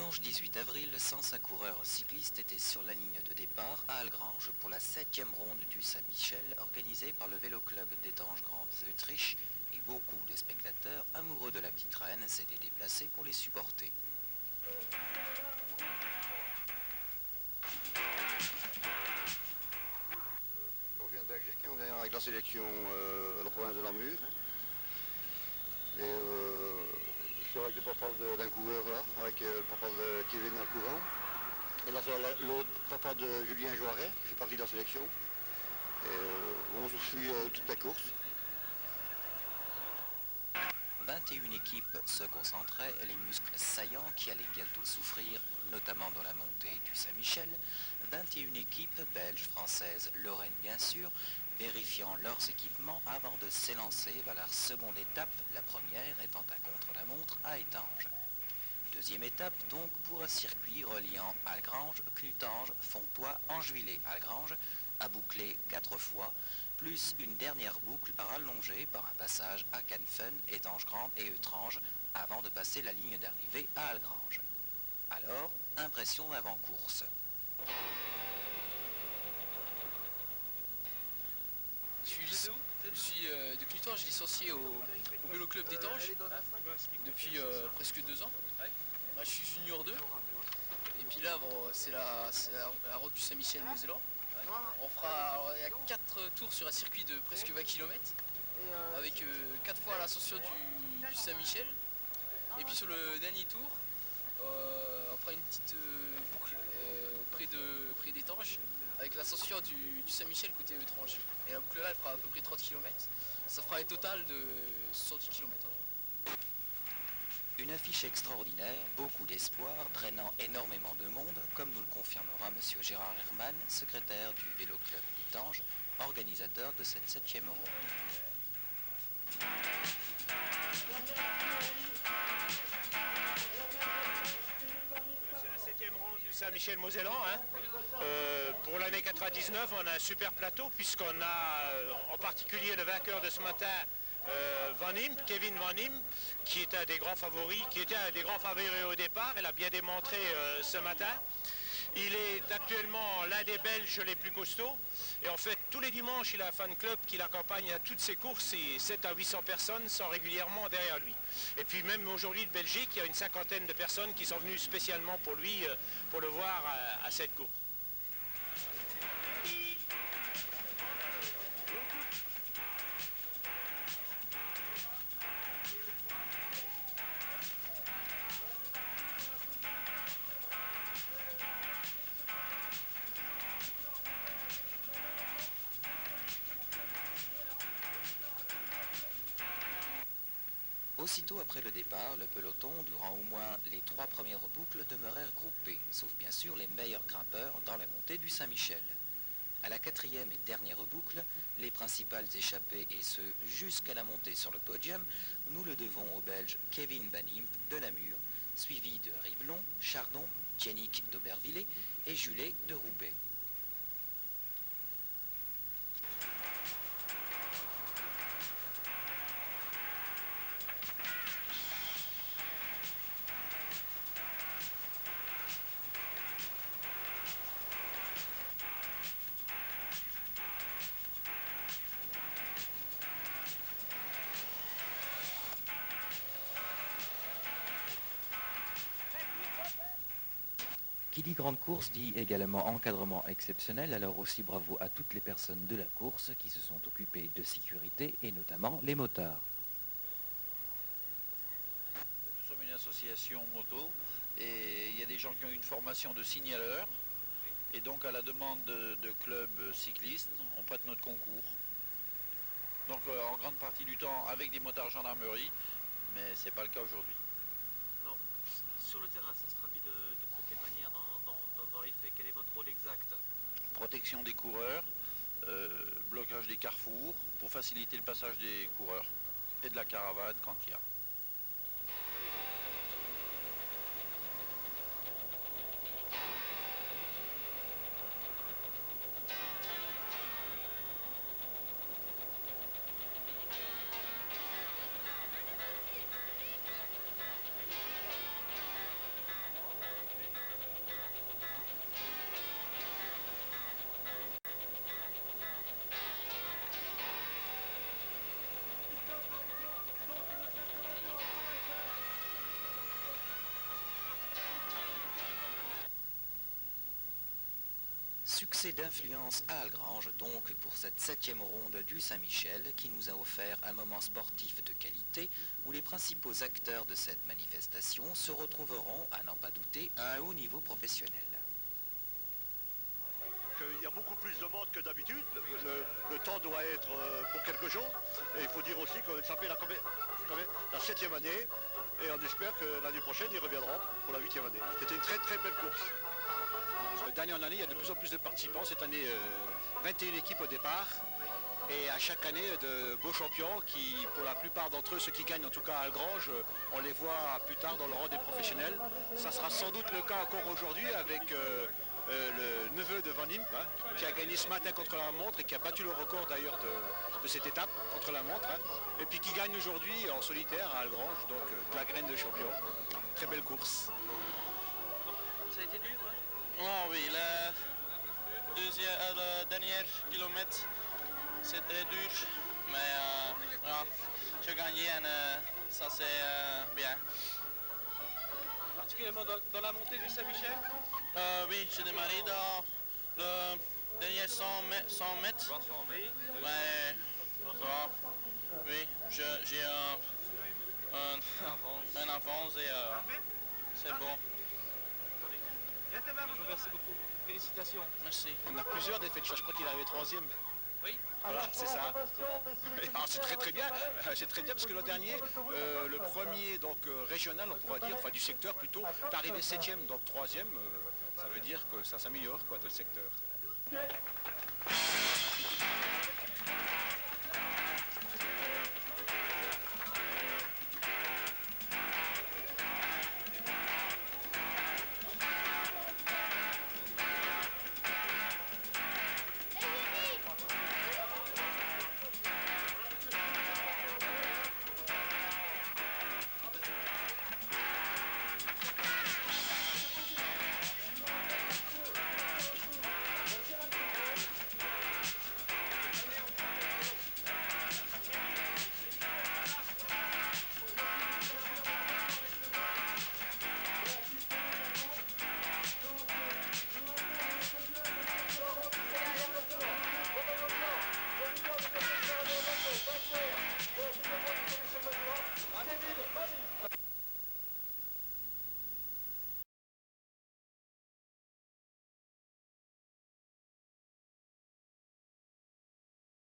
Dimanche 18 avril, 105 coureurs cyclistes étaient sur la ligne de départ à Algrange pour la 7e ronde du Saint-Michel organisée par le Vélo Club d'Étanges Grandes Autriche, et beaucoup de spectateurs amoureux de la petite reine s'étaient déplacés pour les supporter. On vient de Belgique, on vient avec la sélection à la province de Namur. Et je suis avec le papa d'un coureur là, avec le papa de Kevin dans le courant. Et là c'est l'autre papa de Julien Joiret, qui fait partie de la sélection. Et on suit toute la course. 21 équipes se concentraient, les muscles saillants qui allaient bientôt souffrir, notamment dans la montée du Saint-Michel. 21 équipes, belges, françaises, lorraines bien sûr, vérifiant leurs équipements avant de s'élancer vers la seconde étape, la première étant un contre-la-montre à Étanges. Deuxième étape donc pour un circuit reliant Algrange, Knutange, Fontoy, Angevillers-Algrange, à boucler 4 fois, plus une dernière boucle rallongée par un passage à Canfin, Étanges-Grande et Eutrange avant de passer la ligne d'arrivée à Algrange. Alors, impression d'avant-course. Je suis de Knutange, licencié au Vélo Club d'Étanges depuis presque 2 ans. Là, je suis junior 2. Et puis là, bon, c'est la route du Saint-Michel-Mosellan. Il y a 4 tours sur un circuit de presque 20 km, avec 4 fois l'ascension du Saint-Michel. Et puis sur le dernier tour, on fera une petite boucle près d'Étanges, avec l'ascension du Saint-Michel côté Eutrange. Et la boucle là, elle fera à peu près 30 km. Ça fera un total de 70 km. Une affiche extraordinaire, beaucoup d'espoir, drainant énormément de monde, comme nous le confirmera M. Gérard Herman, secrétaire du Vélo Club d'Étanges, organisateur de cette 7e ronde. C'est la 7e ronde du Saint-Michel-Mosellan. Pour l'année 99, on a un super plateau puisqu'on a en particulier le vainqueur de ce matin, Kevin Van Impe, qui était un des grands favoris, au départ. Elle a bien démontré ce matin. Il est actuellement l'un des Belges les plus costauds. Et en fait, tous les dimanches, il a un fan club qui l'accompagne à toutes ses courses. Et 700 à 800 personnes sont régulièrement derrière lui. Et puis même aujourd'hui de Belgique, il y a une 50aine de personnes qui sont venues spécialement pour lui, pour le voir à cette course. Aussitôt après le départ, le peloton, durant au moins les 3 premières boucles, demeurèrent groupés, sauf bien sûr les meilleurs grimpeurs dans la montée du Saint-Michel. À la 4e et dernière boucle, les principales échappées et ce jusqu'à la montée sur le podium, nous le devons au Belge Kevin Van Impe de Namur, suivi de Riblon, Chardon, Yannick d'Aubervilliers et Julet de Roubaix. Qui dit grande course dit également encadrement exceptionnel, alors aussi bravo à toutes les personnes de la course qui se sont occupées de sécurité et notamment les motards. Nous sommes une association moto et il y a des gens qui ont une formation de signaleurs et donc à la demande de clubs cyclistes, on prête notre concours. Donc en grande partie du temps avec des motards gendarmerie, mais c'est pas le cas aujourd'hui. Sur le terrain, ça se traduit de quelle manière dans les faits? Quel est votre rôle exact? Protection des coureurs, blocage des carrefours pour faciliter le passage des coureurs et de la caravane quand il y a. Succès d'influence à Algrange donc pour cette 7e ronde du Saint-Michel qui nous a offert un moment sportif de qualité où les principaux acteurs de cette manifestation se retrouveront, à n'en pas douter, à un haut niveau professionnel. Il y a beaucoup plus de monde que d'habitude, le temps doit être pour quelque chose, et il faut dire aussi que ça fait la 7e année, et on espère que l'année prochaine ils reviendront pour la 8e année. C'était une très très belle course. D'année en année, il y a de plus en plus de participants. Cette année, 21 équipes au départ. Et à chaque année, de beaux champions qui, pour la plupart d'entre eux, ceux qui gagnent en tout cas à Algrange, on les voit plus tard dans le rang des professionnels. Ça sera sans doute le cas encore aujourd'hui avec le neveu de Van Impe, qui a gagné ce matin contre la montre et qui a battu le record d'ailleurs de cette étape contre la montre. Et puis qui gagne aujourd'hui en solitaire à Algrange, donc de la graine de champion. Très belle course. Ça a été dur, ouais. Oh oui, le dernier kilomètre, c'est très dur, mais voilà, j'ai gagné, ça c'est bien. Particulièrement dans la montée du Saint-Michel. Oui, j'ai démarré dans le dernier 100 mètres. Mais, voilà, oui, j'ai un avance et c'est bon. Je vous remercie beaucoup. Félicitations. Merci. On a plusieurs défaites, je crois qu'il est arrivé 3e. Oui. Voilà, c'est ça. C'est très très bien. C'est très bien parce que l'an dernier, le premier donc régional, on pourra dire, enfin du secteur plutôt, est arrivé 7e, donc 3e. Ça veut dire que ça s'améliore quoi dans le secteur.